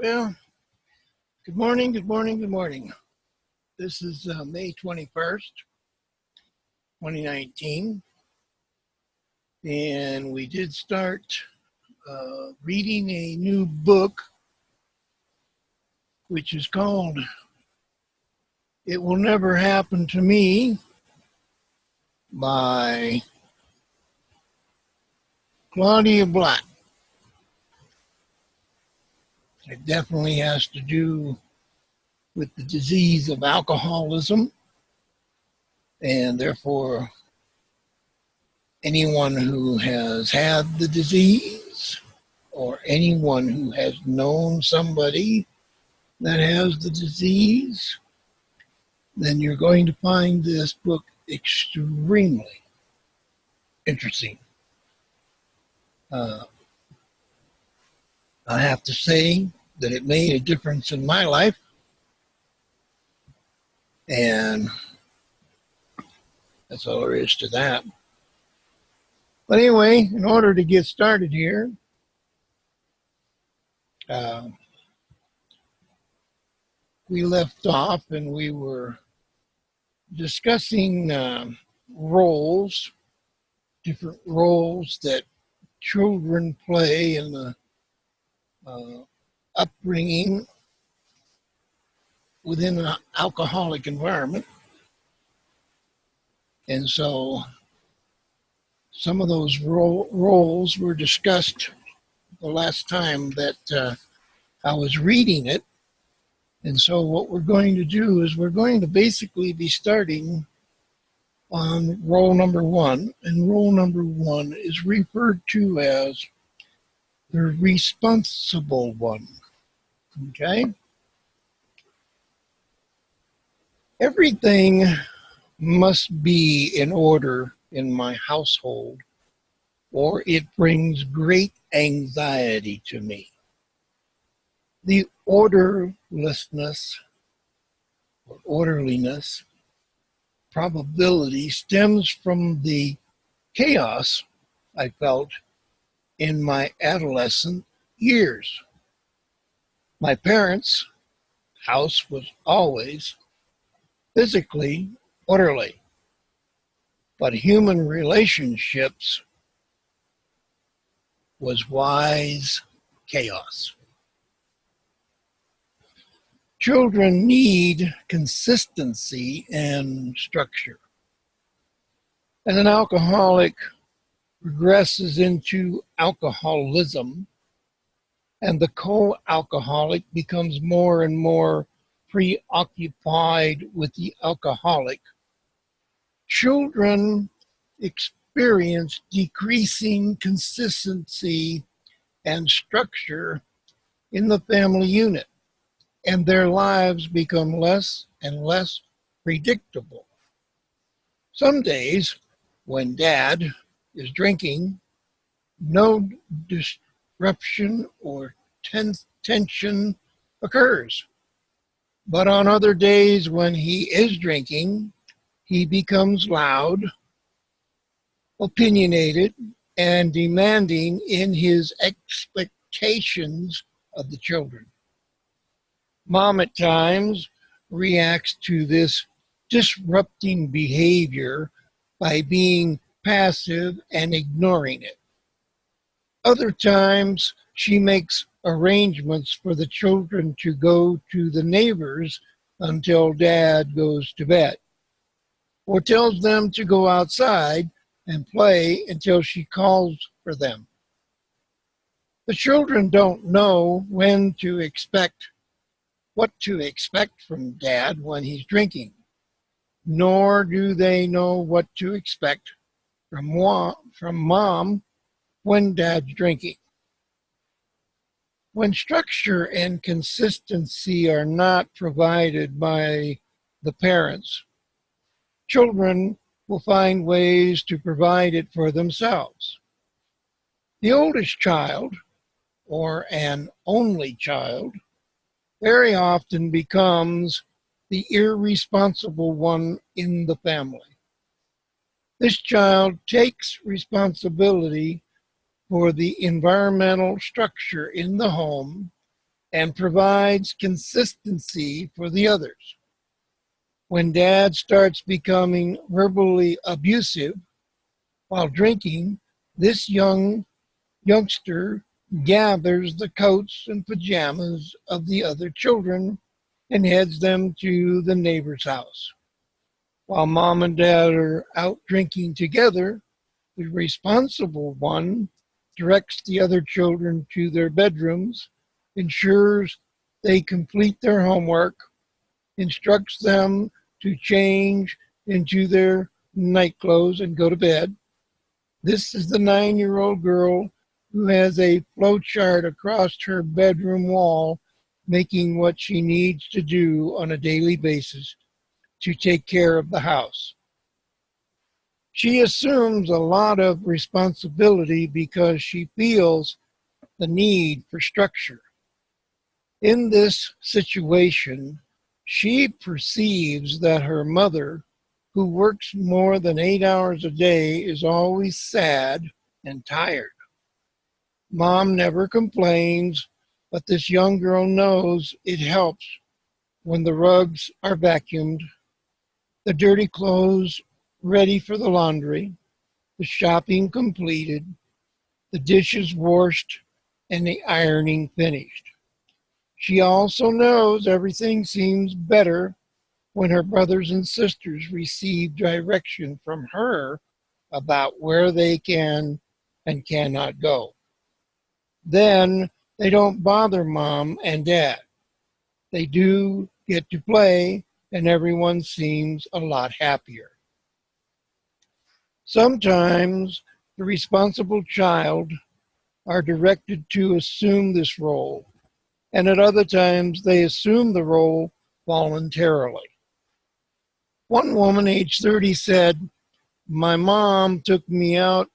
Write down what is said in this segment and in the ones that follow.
Well, good morning, good morning, good morning. This is May 21st, 2019, and we did start reading a new book, which is called It Will Never Happen to Me by Claudia. It definitely has to do with the disease of alcoholism, and therefore anyone who has had the disease or anyone who has known somebody that has the disease, then you're going to find this book extremely interesting. I have to say that it made a difference in my life, and that's all there is to that. But anyway, in order to get started here, we left off and we were discussing roles, different roles that children play in the upbringing within an alcoholic environment. And so some of those roles were discussed the last time that I was reading it. And so what we're going to do is we're going to basically be starting on role number one. And role number one is referred to as the responsible one. Okay? Everything must be in order in my household, or it brings great anxiety to me. The orderlessness or orderliness probability stems from the chaos I felt in my adolescent years. My parents' house was always physically orderly, but human relationships was wise chaos. Children need consistency and structure. As an alcoholic progresses into alcoholism, and the co-alcoholic becomes more and more preoccupied with the alcoholic, children experience decreasing consistency and structure in the family unit, and their lives become less and less predictable. Some days, when Dad is drinking, no disruption or tension occurs. But on other days when he is drinking, he becomes loud, opinionated, and demanding in his expectations of the children. Mom at times reacts to this disrupting behavior by being passive and ignoring it. Other times, she makes arrangements for the children to go to the neighbors until Dad goes to bed, or tells them to go outside and play until she calls for them. The children don't know what to expect from Dad when he's drinking, nor do they know what to expect from Mom when Dad's drinking. When structure and consistency are not provided by the parents, children will find ways to provide it for themselves. The oldest child, or an only child, very often becomes the irresponsible one in the family. This child takes responsibility for the environmental structure in the home and provides consistency for the others. When dad starts becoming verbally abusive while drinking, this youngster gathers the coats and pajamas of the other children and heads them to the neighbor's house. While mom and dad are out drinking together, the responsible one directs the other children to their bedrooms, ensures they complete their homework, instructs them to change into their night clothes and go to bed. This is the 9-year-old girl who has a flow chart across her bedroom wall, making what she needs to do on a daily basis to take care of the house. She assumes a lot of responsibility because she feels the need for structure. In this situation, she perceives that her mother, who works more than 8 hours a day, is always sad and tired. Mom never complains, but this young girl knows it helps when the rugs are vacuumed, the dirty clothes ready for the laundry, the shopping completed, the dishes washed, and the ironing finished. She also knows everything seems better when her brothers and sisters receive direction from her about where they can and cannot go. Then they don't bother mom and dad. They do get to play, and everyone seems a lot happier. Sometimes the responsible child are directed to assume this role, and at other times they assume the role voluntarily. One woman, age 30, said, "My mom took me out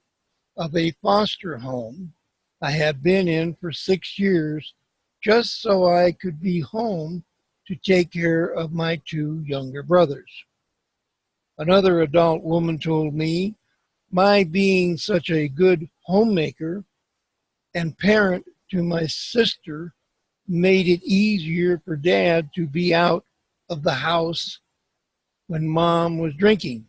of a foster home I had been in for 6 years just so I could be home to take care of my 2 younger brothers." Another adult woman told me, "My being such a good homemaker and parent to my sister made it easier for dad to be out of the house when mom was drinking.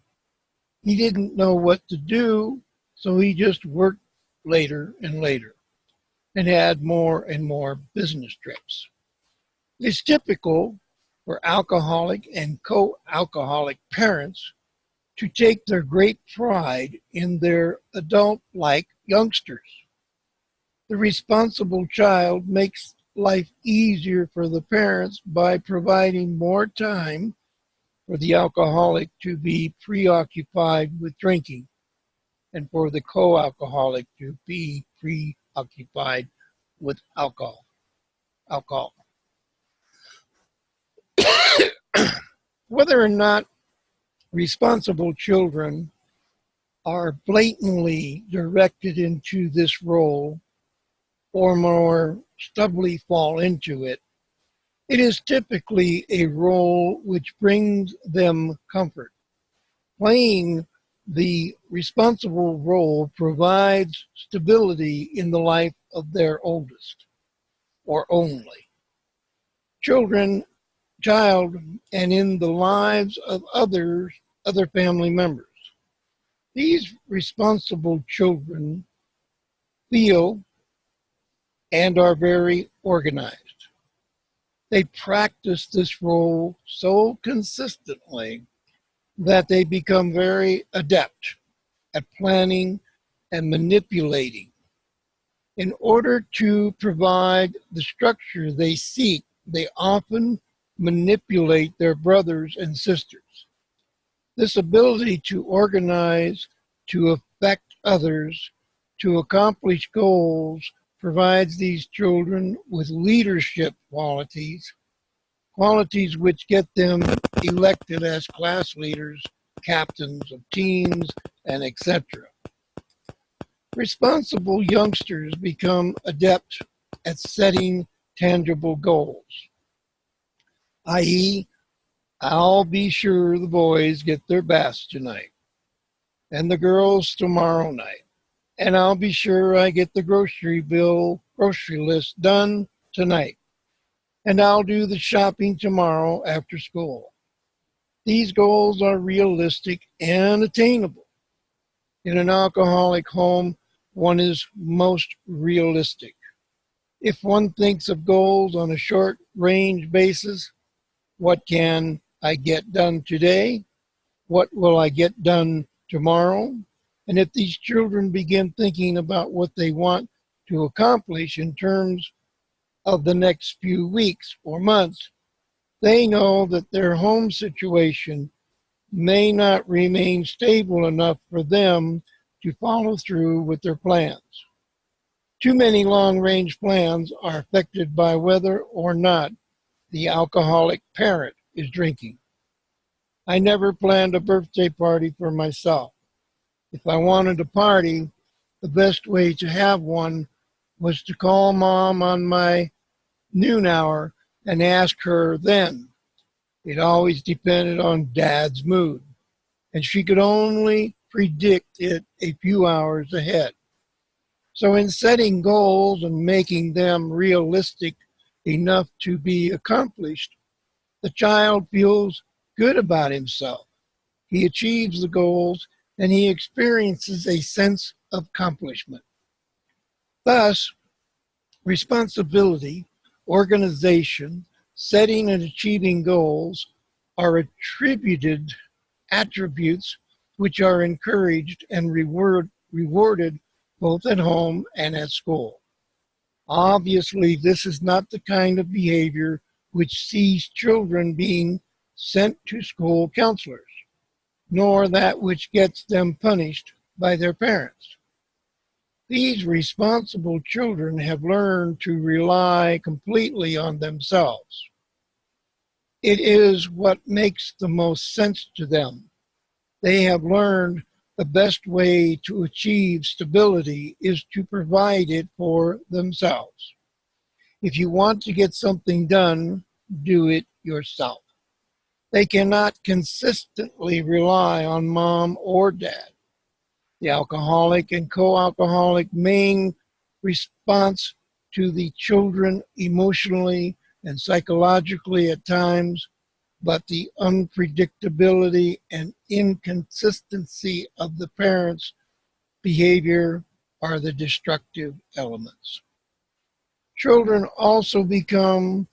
He didn't know what to do, so he just worked later and later and had more and more business trips." It's typical for alcoholic and co-alcoholic parents to take their great pride in their adult-like youngsters. The responsible child makes life easier for the parents by providing more time for the alcoholic to be preoccupied with drinking and for the co-alcoholic to be preoccupied with alcohol. Whether or not responsible children are blatantly directed into this role or more stubbornly fall into it, it is typically a role which brings them comfort. Playing the responsible role provides stability in the life of their oldest or only child and in the lives of other family members. These responsible children feel and are very organized. They practice this role so consistently that they become very adept at planning and manipulating. In order to provide the structure they seek, they often manipulate their brothers and sisters. This ability to organize, to affect others, to accomplish goals provides these children with leadership qualities, qualities which get them elected as class leaders, captains of teams, and etc. Responsible youngsters become adept at setting tangible goals, i.e., I'll be sure the boys get their baths tonight and the girls tomorrow night, and I'll be sure I get the grocery list done tonight. and I'll do the shopping tomorrow after school. These goals are realistic and attainable. In an alcoholic home, one is most realistic. If one thinks of goals on a short range basis, what can I get done today? What will I get done tomorrow? And if these children begin thinking about what they want to accomplish in terms of the next few weeks or months, they know that their home situation may not remain stable enough for them to follow through with their plans. Too many long-range plans are affected by whether or not the alcoholic parent is drinking. I never planned a birthday party for myself. If I wanted a party, the best way to have one was to call Mom on my noon hour and ask her then. It always depended on Dad's mood, and she could only predict it a few hours ahead. So in setting goals and making them realistic enough to be accomplished, the child feels good about himself. He achieves the goals and he experiences a sense of accomplishment. Thus, responsibility, organization, setting and achieving goals are attributed attributes which are encouraged and rewarded both at home and at school. Obviously, this is not the kind of behavior which sees children being sent to school counselors, nor that which gets them punished by their parents. These responsible children have learned to rely completely on themselves. It is what makes the most sense to them. They have learned the best way to achieve stability is to provide it for themselves. If you want to get something done, do it yourself. They cannot consistently rely on Mom or Dad. The alcoholic and co-alcoholic main response to the children emotionally and psychologically at times, but the unpredictability and inconsistency of the parents' behavior are the destructive elements. Children also become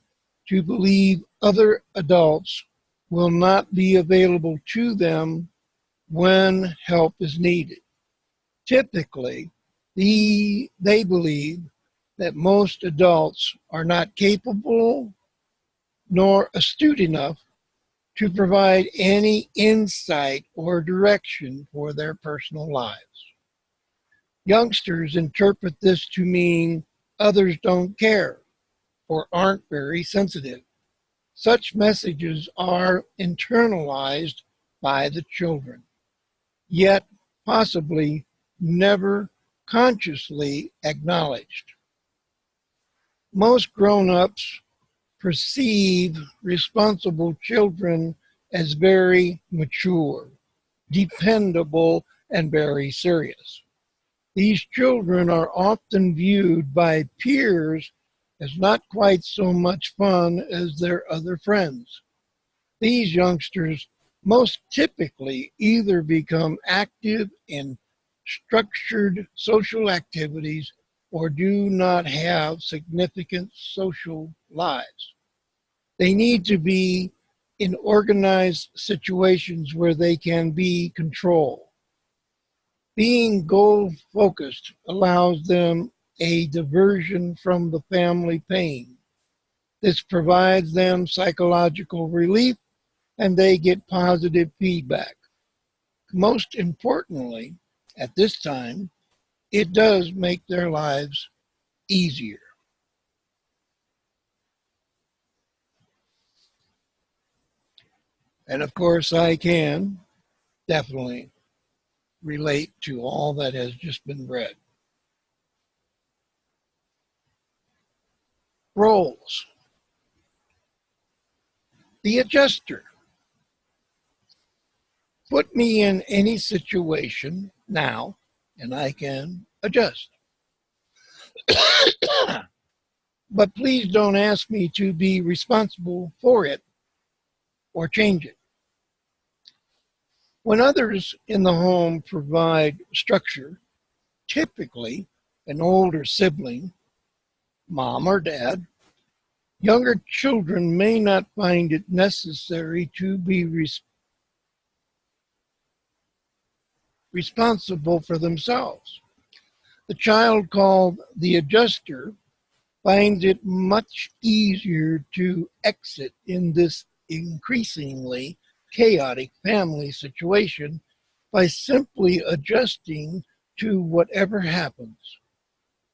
to believe other adults will not be available to them when help is needed. Typically, they believe that most adults are not capable nor astute enough to provide any insight or direction for their personal lives. Youngsters interpret this to mean others don't care or aren't very sensitive. Such messages are internalized by the children, yet possibly never consciously acknowledged. Most grown-ups perceive responsible children as very mature, dependable, and very serious. These children are often viewed by peers as not quite so much fun as their other friends. These youngsters most typically either become active in structured social activities or do not have significant social lives. They need to be in organized situations where they can be controlled. Being goal-focused allows them a diversion from the family pain. This provides them psychological relief and they get positive feedback. Most importantly, at this time, it does make their lives easier. And of course, I can definitely relate to all that has just been read. Roles. The adjuster. Put me in any situation now, and I can adjust. but please don't ask me to be responsible for it or change it. When others in the home provide structure, typically an older sibling, mom or dad, younger children may not find it necessary to be responsible for themselves. The child called the adjuster finds it much easier to exit in this increasingly chaotic family situation by simply adjusting to whatever happens.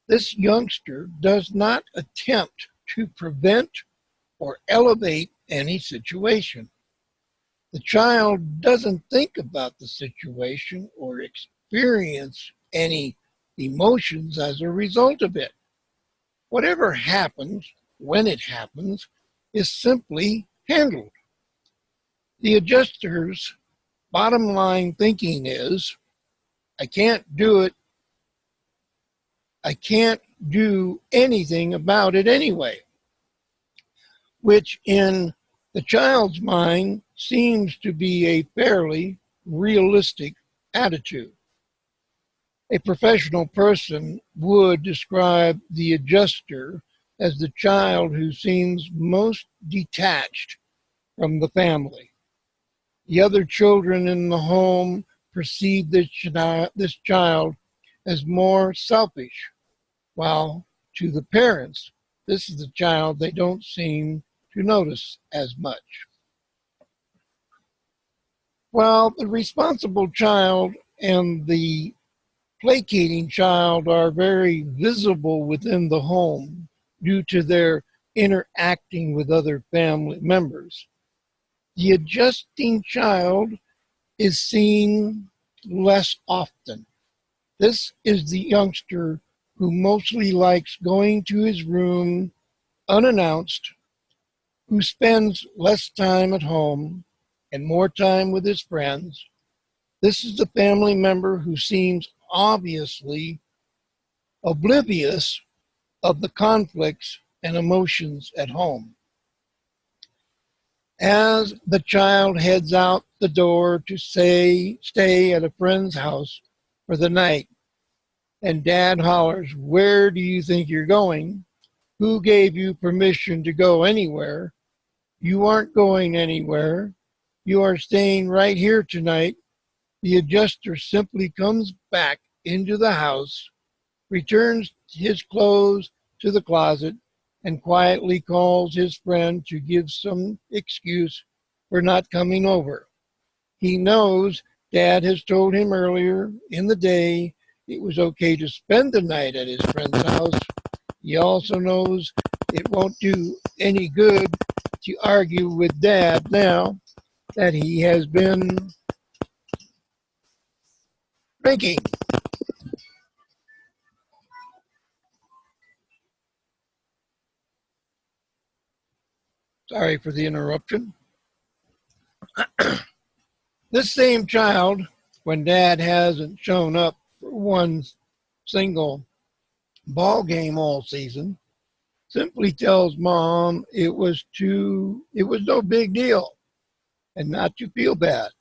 This youngster does not attempt to prevent or elevate any situation. The child doesn't think about the situation or experience any emotions as a result of it. Whatever happens, when it happens, is simply handled. The adjuster's bottom line thinking is, I can't do it. I can't do anything about it anyway, which in the child's mind seems to be a fairly realistic attitude. A professional person would describe the adjuster as the child who seems most detached from the family. The other children in the home perceive this child as more selfish, while to the parents, this is the child they don't seem to notice as much. While the responsible child and the placating child are very visible within the home due to their interacting with other family members, the adjusting child is seen less often. This is the youngster who mostly likes going to his room unannounced, who spends less time at home and more time with his friends. This is the family member who seems obviously oblivious of the conflicts and emotions at home. As the child heads out the door to stay at a friend's house for the night, and dad hollers, "Where do you think you're going? Who gave you permission to go anywhere? You aren't going anywhere. You are staying right here tonight." The adjuster simply comes back into the house, returns his clothes to the closet, and quietly calls his friend to give some excuse for not coming over. He knows Dad has told him earlier in the day it was okay to spend the night at his friend's house. He also knows it won't do any good to argue with Dad now that he has been drinking. Sorry for the interruption. This same child, when Dad hasn't shown up for one single ball game all season, simply tells Mom it was no big deal and not to feel bad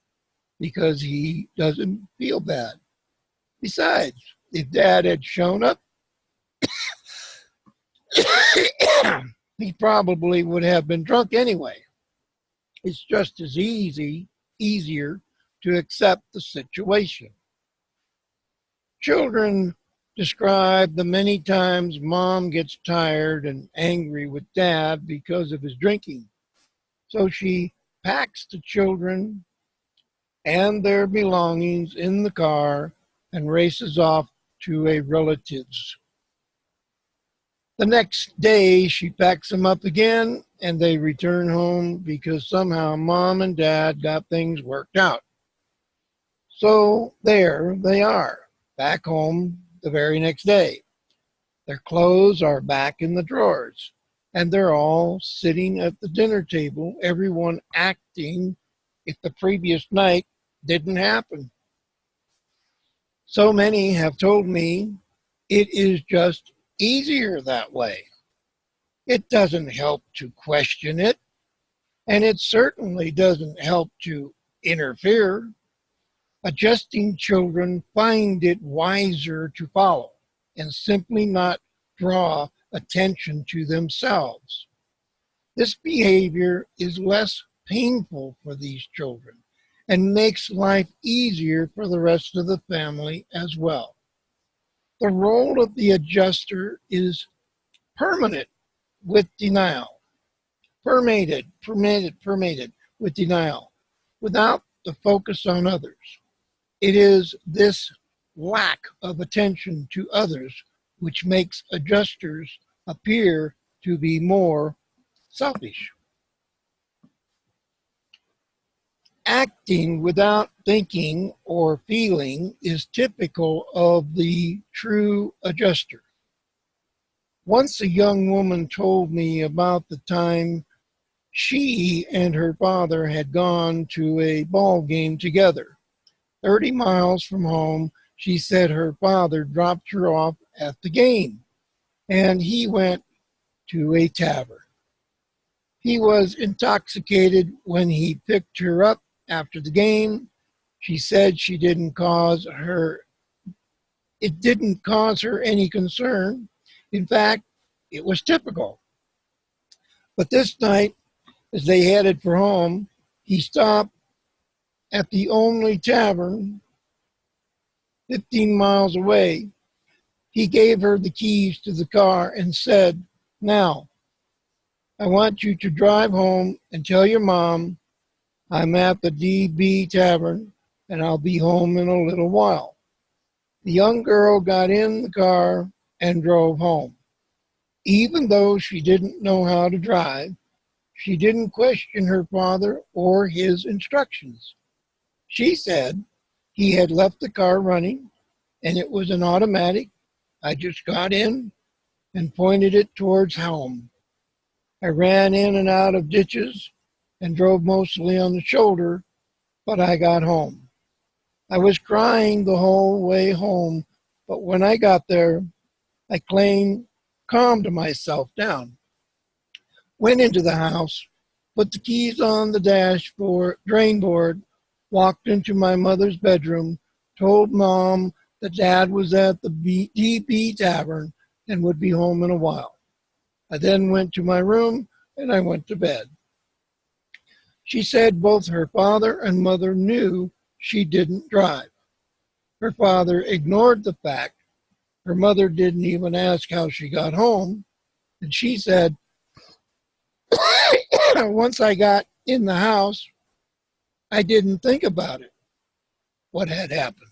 because he doesn't feel bad. Besides, if Dad had shown up, he probably would have been drunk anyway. It's just as easier to accept the situation. Children describe the many times Mom gets tired and angry with Dad because of his drinking. So she packs the children and their belongings in the car and races off to a relative's. The next day, she packs them up again and they return home because somehow Mom and Dad got things worked out. So there they are, back home the very next day. Their clothes are back in the drawers, and they're all sitting at the dinner table, everyone acting if the previous night didn't happen. So many have told me it is just easier that way. It doesn't help to question it, and it certainly doesn't help to interfere. Adjusting children find it wiser to follow and simply not draw attention to themselves. This behavior is less painful for these children and makes life easier for the rest of the family as well. The role of the adjuster is permanent with denial, permeated with denial, without the focus on others. It is this lack of attention to others which makes adjusters appear to be more selfish. Acting without thinking or feeling is typical of the true adjuster. Once a young woman told me about the time she and her father had gone to a ball game together. 30 miles from home, she said her father dropped her off at the game, and he went to a tavern. He was intoxicated when he picked her up after the game. She said it didn't cause her any concern. In fact, it was typical. But this night, as they headed for home, he stopped at the only tavern 15 miles away. He gave her the keys to the car and said, "Now, I want you to drive home and tell your mom I'm at the DB Tavern and I'll be home in a little while." The young girl got in the car and drove home. Even though she didn't know how to drive, she didn't question her father or his instructions. She said he had left the car running and it was an automatic. I just got in and pointed it towards home. I ran in and out of ditches and drove mostly on the shoulder, but I got home. I was crying the whole way home, but when I got there, I calmed myself down, went into the house, put the keys on the drain board, walked into my mother's bedroom, told Mom that Dad was at the DB Tavern and would be home in a while. I then went to my room and I went to bed. She said both her father and mother knew she didn't drive. Her father ignored the fact. Her mother didn't even ask how she got home. And she said, once I got in the house, I didn't think about it, what had happened.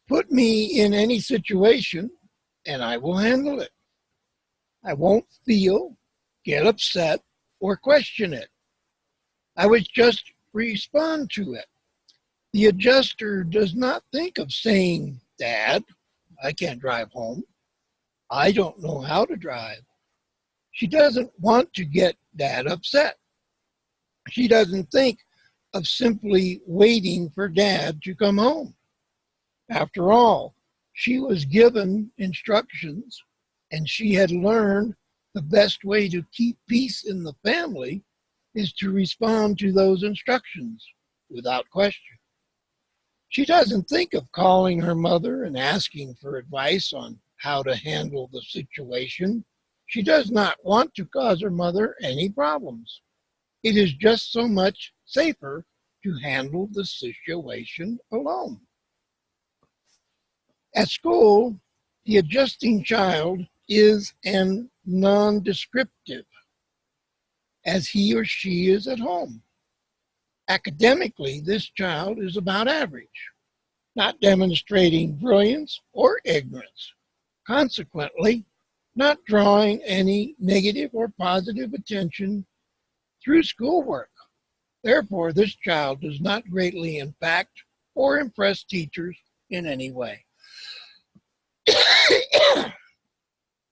Put me in any situation and I will handle it. I won't feel, get upset, or question it. I would just respond to it. The adjuster does not think of saying, "Dad, I can't drive home. I don't know how to drive." She doesn't want to get Dad upset. She doesn't think of simply waiting for Dad to come home. After all, she was given instructions and she had learned the best way to keep peace in the family is to respond to those instructions without question. She doesn't think of calling her mother and asking for advice on how to handle the situation. She does not want to cause her mother any problems. It is just so much safer to handle the situation alone. At school, the adjusting child is an non-descriptive, as he or she is at home. Academically, this child is about average, not demonstrating brilliance or ignorance. Consequently, not drawing any negative or positive attention through schoolwork. Therefore, this child does not greatly impact or impress teachers in any way.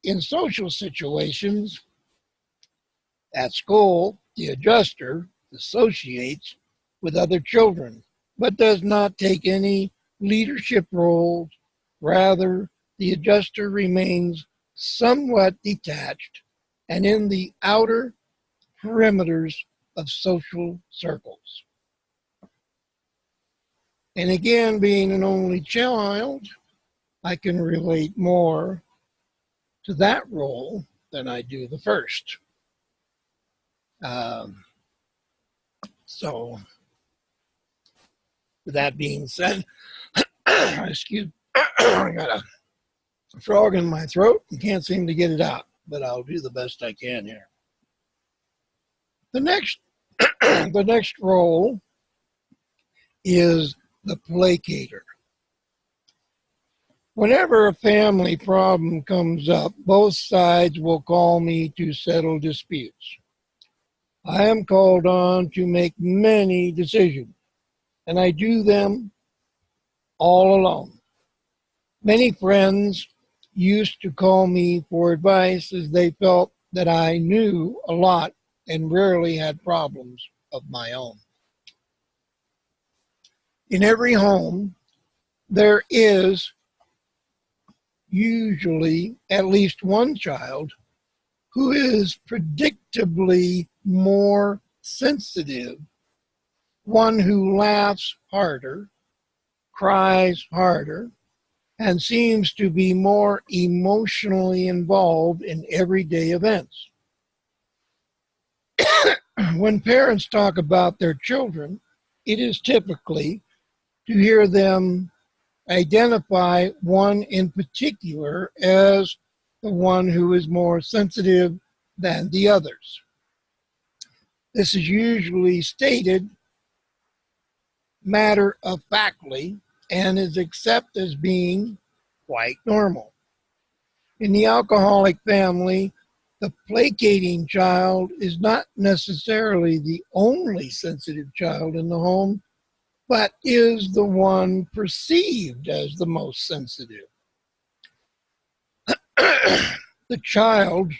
In social situations, at school, the adjuster associates with other children, but does not take any leadership roles. Rather, the adjuster remains somewhat detached, and in the outer perimeters of social circles. And again, being an only child, I can relate more to that role than I do the first. So, with that being said, excuse me, I got a frog in my throat and can't seem to get it out, but I'll do the best I can here. The next, the next role is the placater. Whenever a family problem comes up, both sides will call me to settle disputes. I am called on to make many decisions, and I do them all alone. Many friends used to call me for advice as they felt that I knew a lot and rarely had problems of my own. In every home, there is usually at least one child who is predictably more sensitive, one who laughs harder, cries harder, and seems to be more emotionally involved in everyday events. When parents talk about their children, it is typically to hear them identify one in particular as the one who is more sensitive than the others. This is usually stated matter-of-factly and is accepted as being quite normal. In the alcoholic family, the placating child is not necessarily the only sensitive child in the home, but is the one perceived as the most sensitive. The child's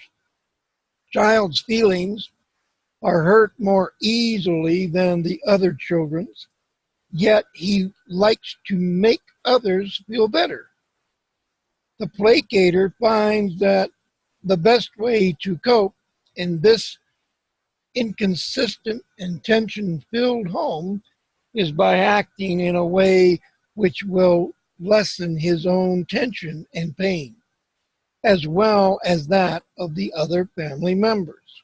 feelings are hurt more easily than the other children's, yet he likes to make others feel better. The placater finds that the best way to cope in this inconsistent and tension-filled home is by acting in a way which will lessen his own tension and pain, as well as that of the other family members.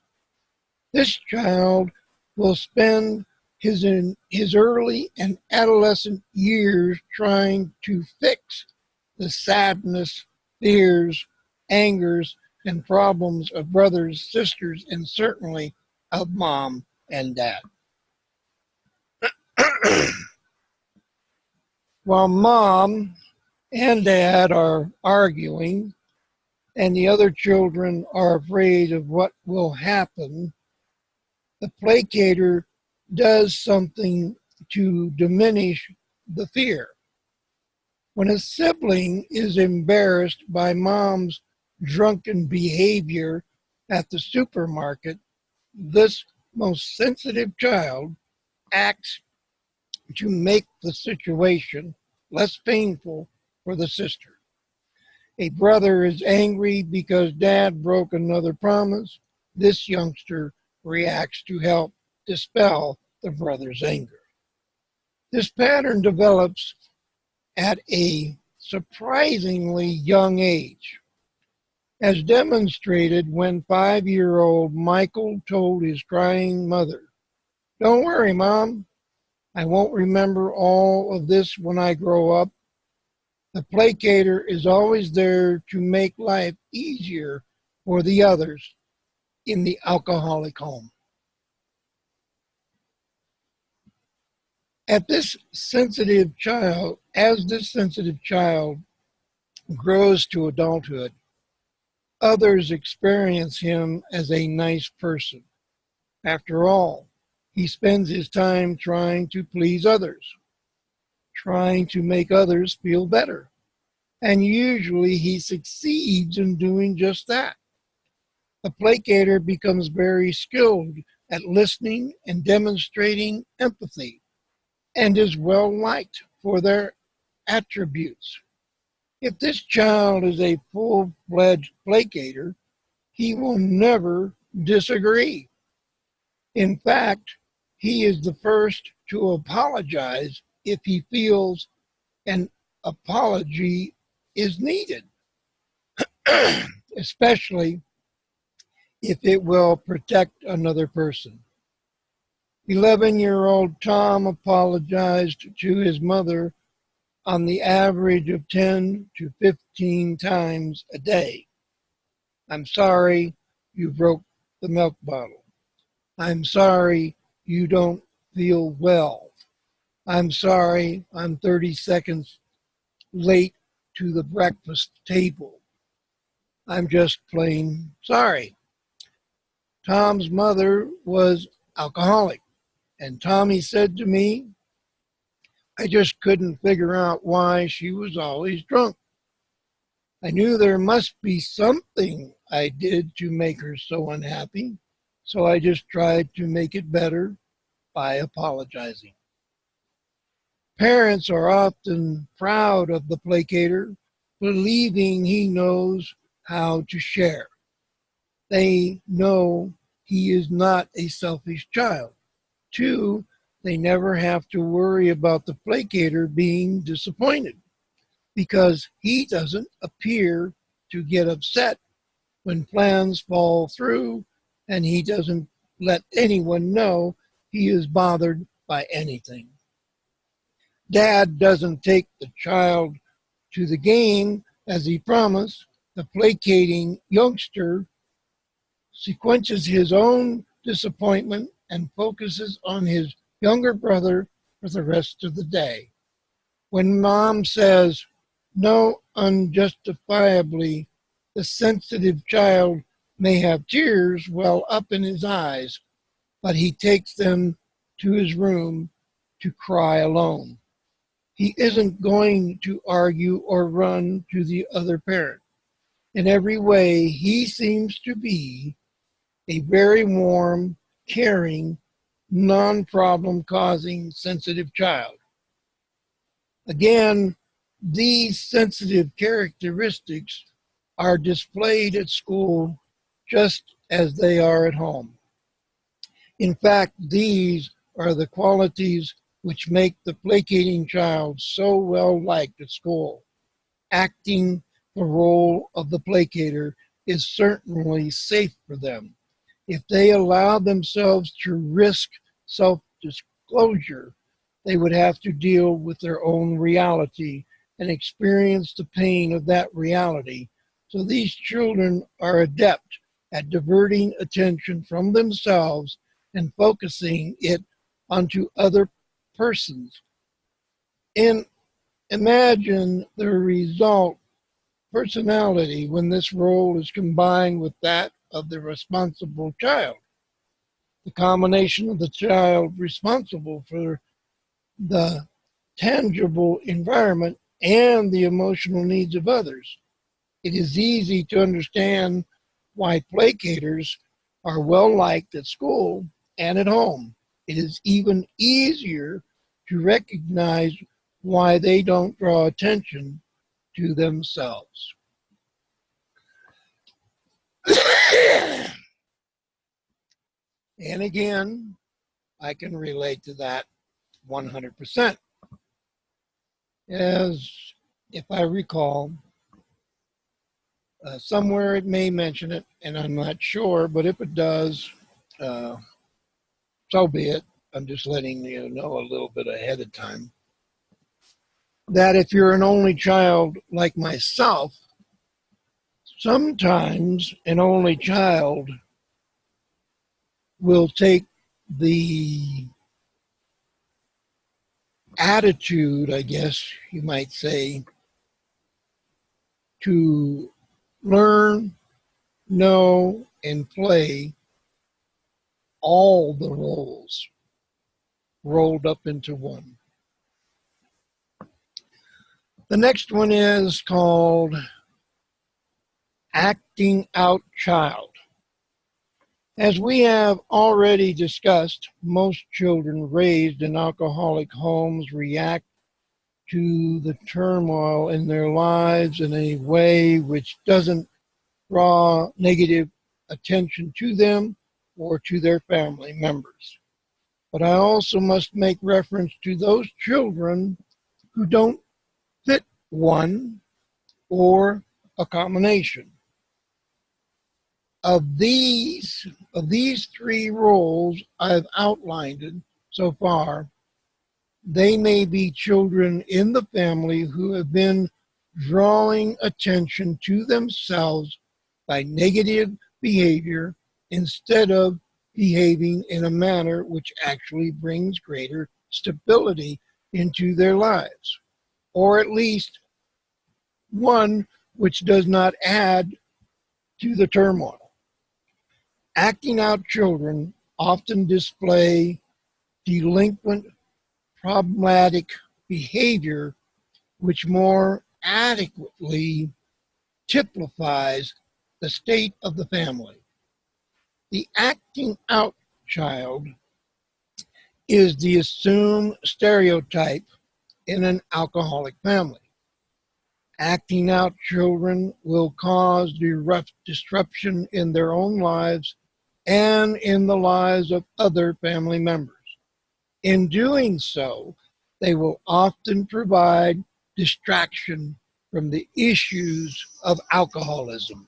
This child will spend his early and adolescent years trying to fix the sadness, fears, angers, and problems of brothers, sisters, and certainly of mom and dad. While mom and dad are arguing and the other children are afraid of what will happen, the placater does something to diminish the fear. When a sibling is embarrassed by mom's drunken behavior at the supermarket, this most sensitive child acts to make the situation less painful for the sister. A brother is angry because dad broke another promise. This youngster reacts to help dispel the brother's anger. This pattern develops at a surprisingly young age, as demonstrated when 5-year-old Michael told his crying mother, "Don't worry, Mom. I won't remember all of this when I grow up." The placater is always there to make life easier for the others in the alcoholic home. As this sensitive child grows to adulthood, others experience him as a nice person. After all, he spends his time trying to please others, trying to make others feel better. And usually he succeeds in doing just that. The placater becomes very skilled at listening and demonstrating empathy and is well liked for their attributes. If this child is a full-fledged placater, he will never disagree. In fact, he is the first to apologize if he feels an apology is needed, especially if it will protect another person. 11-year-old Tom apologized to his mother on the average of 10 to 15 times a day. I'm sorry you broke the milk bottle. I'm sorry you don't feel well. I'm sorry I'm 30 seconds late to the breakfast table. I'm just plain sorry. Tom's mother was alcoholic, and Tommy said to me, I just couldn't figure out why she was always drunk. I knew there must be something I did to make her so unhappy, so I just tried to make it better by apologizing. Parents are often proud of the placater, believing he knows how to share. They know he is not a selfish child. 2, they never have to worry about the placater being disappointed because he doesn't appear to get upset when plans fall through, and he doesn't let anyone know he is bothered by anything. Dad doesn't take the child to the game as he promised. The placating youngster sequences his own disappointment and focuses on his younger brother for the rest of the day. When mom says no unjustifiably, the sensitive child may have tears well up in his eyes, but he takes them to his room to cry alone. He isn't going to argue or run to the other parent. In every way, he seems to be a very warm, caring, non-problem causing, sensitive child. Again, these sensitive characteristics are displayed at school just as they are at home. In fact, these are the qualities which make the placating child so well liked at school. Acting the role of the placater is certainly safe for them. If they allow themselves to risk self-disclosure, they would have to deal with their own reality and experience the pain of that reality. So these children are adept at diverting attention from themselves and focusing it onto other persons. And imagine the result personality when this role is combined with that of the responsible child. The combination of the child responsible for the tangible environment and the emotional needs of others. It is easy to understand why placaters are well liked at school and at home. It is even easier to recognize why they don't draw attention to themselves. And again, I can relate to that 100%. As if I recall, somewhere it may mention it, and I'm not sure, but if it does, so be it. I'm just letting you know a little bit ahead of time. That if you're an only child like myself, sometimes an only child will take the attitude, I guess you might say, to learn, know, and play all the roles rolled up into one. The next one is called acting out child. As we have already discussed, most children raised in alcoholic homes react to the turmoil in their lives in a way which doesn't draw negative attention to them or to their family members. But I also must make reference to those children who don't fit one or a combination. Of these three roles I've outlined so far, they may be children in the family who have been drawing attention to themselves by negative behavior instead of behaving in a manner which actually brings greater stability into their lives, or at least one which does not add to the turmoil. Acting out children often display delinquent, problematic behavior which more adequately typifies the state of the family. The acting out child is the assumed stereotype in an alcoholic family. Acting out children will cause disruption in their own lives and in the lives of other family members. In doing so, they will often provide distraction from the issues of alcoholism.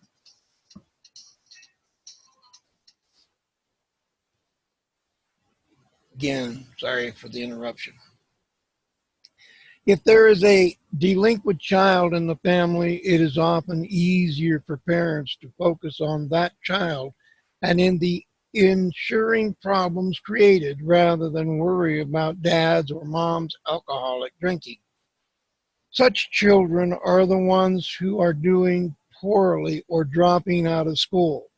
Again, sorry for the interruption. If there is a delinquent child in the family, it is often easier for parents to focus on that child and in the ensuring problems created rather than worry about dad's or mom's alcoholic drinking. Such children are the ones who are doing poorly or dropping out of school,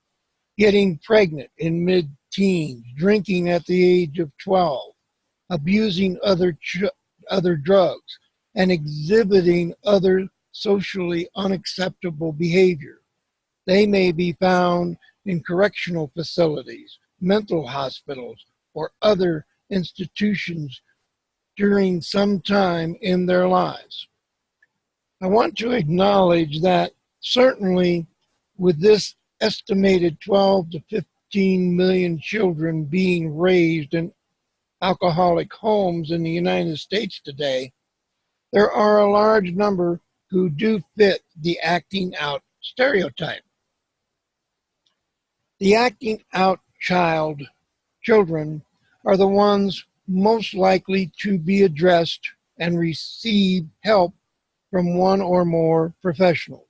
getting pregnant in mid-teens, drinking at the age of 12, abusing other drugs, and exhibiting other socially unacceptable behavior. They may be found in correctional facilities, mental hospitals, or other institutions during some time in their lives. I want to acknowledge that certainly with this estimated 12 to 15 million children being raised in alcoholic homes in the United States today, there are a large number who do fit the acting out stereotype. The acting out children are the ones most likely to be addressed and receive help from one or more professionals.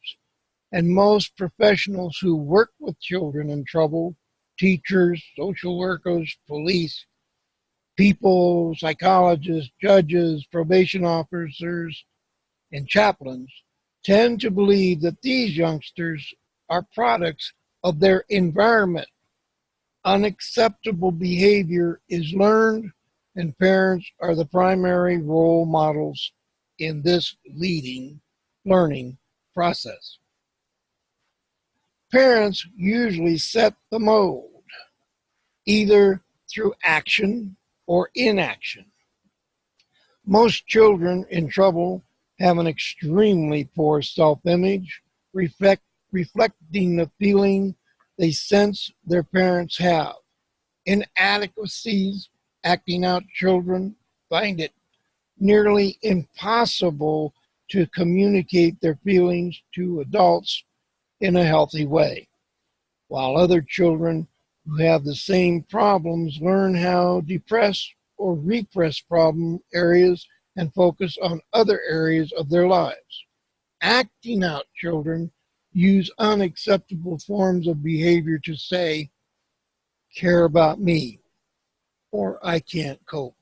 And most professionals who work with children in trouble, teachers, social workers, police, people, psychologists, judges, probation officers, and chaplains, tend to believe that these youngsters are products of their environment. Unacceptable behavior is learned, and parents are the primary role models in this learning process. Parents usually set the mold, either through action or inaction. Most children in trouble have an extremely poor self-image, reflecting the feeling they sense their parents have. Inadequacies, acting out children find it nearly impossible to communicate their feelings to adults in a healthy way, while other children who have the same problems learn how to depress or repress problem areas and focus on other areas of their lives. Acting out children use unacceptable forms of behavior to say, care about me, or I can't cope.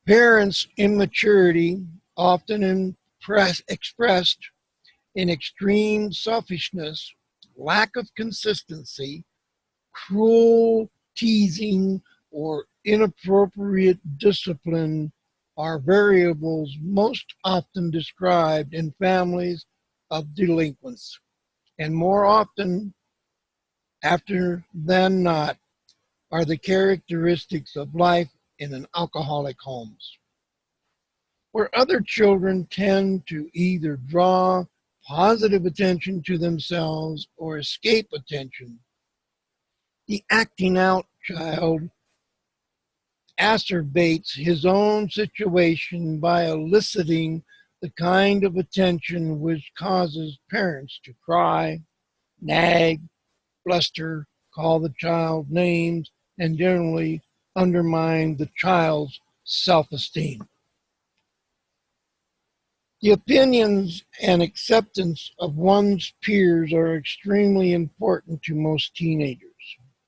Parents' immaturity, often expressed in extreme selfishness, lack of consistency, cruel teasing, or inappropriate discipline are variables most often described in families of delinquents, and more often after than not are the characteristics of life in an alcoholic homes, where other children tend to either draw positive attention to themselves or escape attention. The acting out child acerbates his own situation by eliciting the kind of attention which causes parents to cry, nag, bluster, call the child names, and generally undermine the child's self-esteem. The opinions and acceptance of one's peers are extremely important to most teenagers.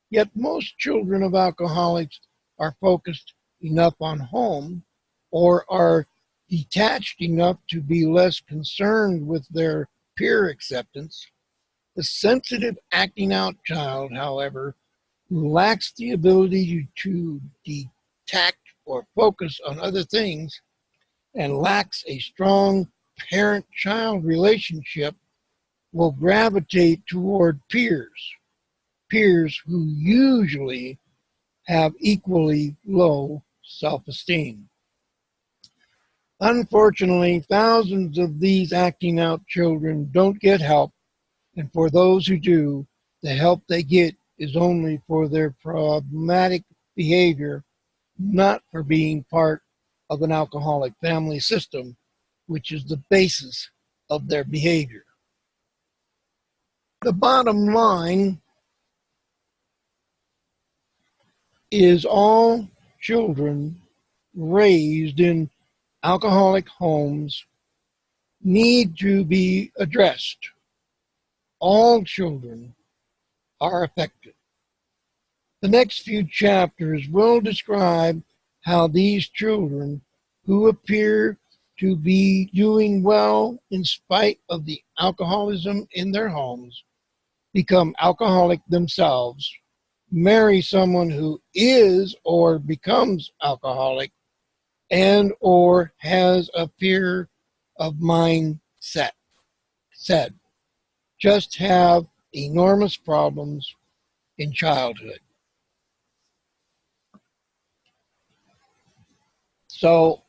Yet most children of alcoholics are focused enough on home or are detached enough to be less concerned with their peer acceptance. The sensitive acting out child, however, who lacks the ability to detach or focus on other things and lacks a strong parent-child relationship, will gravitate toward peers who usually have equally low self-esteem. Unfortunately, thousands of these acting out children don't get help, and for those who do, the help they get is only for their problematic behavior, not for being part of an alcoholic family system, which is the basis of their behavior. The bottom line is all children raised in alcoholic homes need to be addressed. All children are affected. The next few chapters will describe how these children, who appear to be doing well in spite of the alcoholism in their homes, become alcoholic themselves, marry someone who is or becomes alcoholic, and or has a fear of mindset. Just have enormous problems in childhood. So,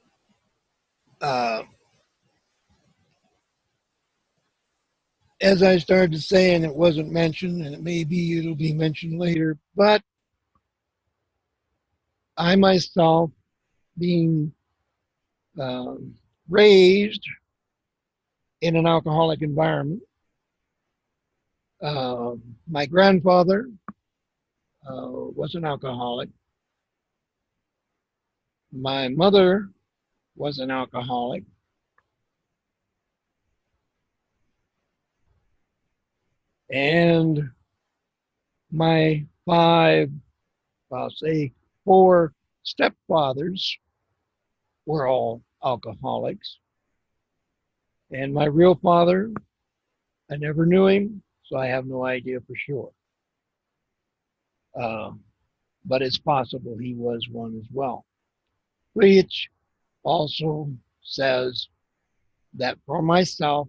as I started to say, and it wasn't mentioned, and maybe it'll be mentioned later, but I myself, being raised in an alcoholic environment, my grandfather was an alcoholic. My mother was an alcoholic. And my four stepfathers were all alcoholics. And my real father, I never knew him, so I have no idea for sure. But it's possible he was one as well, which also says that for myself,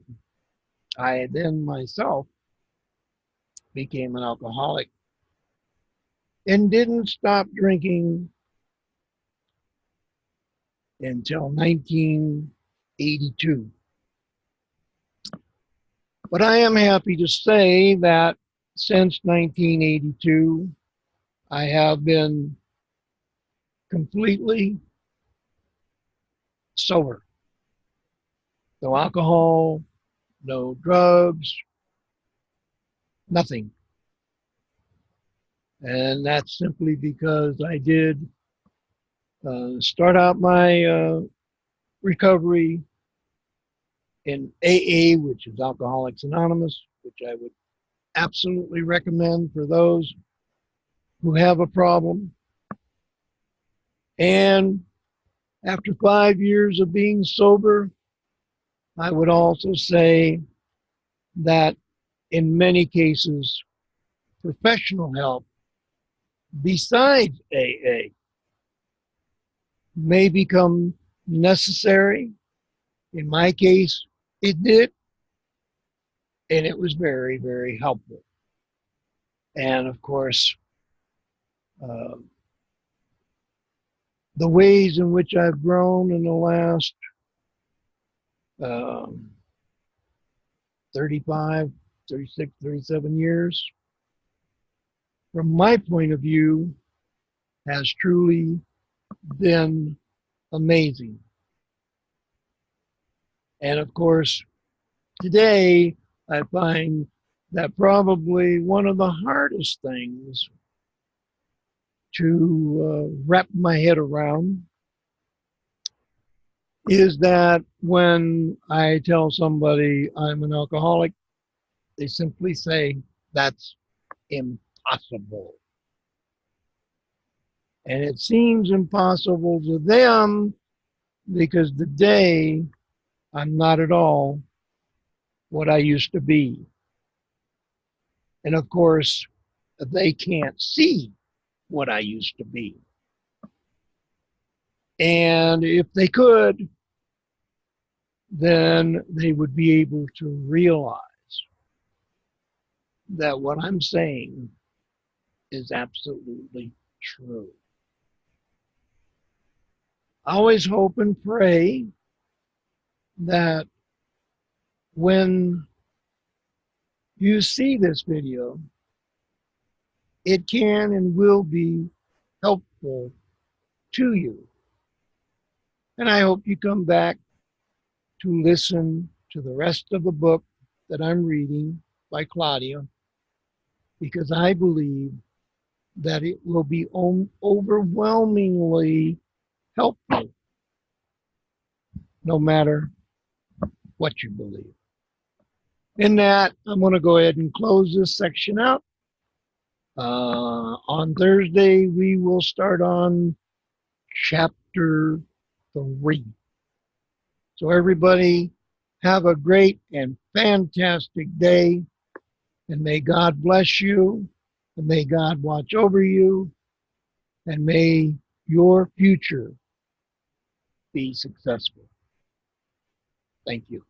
I then myself became an alcoholic and didn't stop drinking until 1982. But I am happy to say that since 1982, I have been completely sober. No alcohol, no drugs, nothing. And that's simply because I did start out my recovery in AA, which is Alcoholics Anonymous, which I would absolutely recommend for those who have a problem. And after 5 years of being sober, I would also say that in many cases, professional help besides AA may become necessary. In my case, it did, and it was very, very helpful. And of course, the ways in which I've grown in the last 35, 36, 37 years, from my point of view, has truly been amazing. And of course, today I find that probably one of the hardest things to wrap my head around is that when I tell somebody I'm an alcoholic, they simply say, that's impossible. And it seems impossible to them because today I'm not at all what I used to be. And of course, they can't see what I used to be. And if they could, then they would be able to realize that what I'm saying is absolutely true. I always hope and pray that when you see this video, it can and will be helpful to you. And I hope you come back to listen to the rest of the book that I'm reading by Claudia, because I believe that it will be overwhelmingly helpful no matter what you believe. In that, I'm going to go ahead and close this section out. On Thursday, we will start on chapter 3. So everybody have a great and fantastic day, and may God bless you, and may God watch over you, and may your future be successful. Thank you.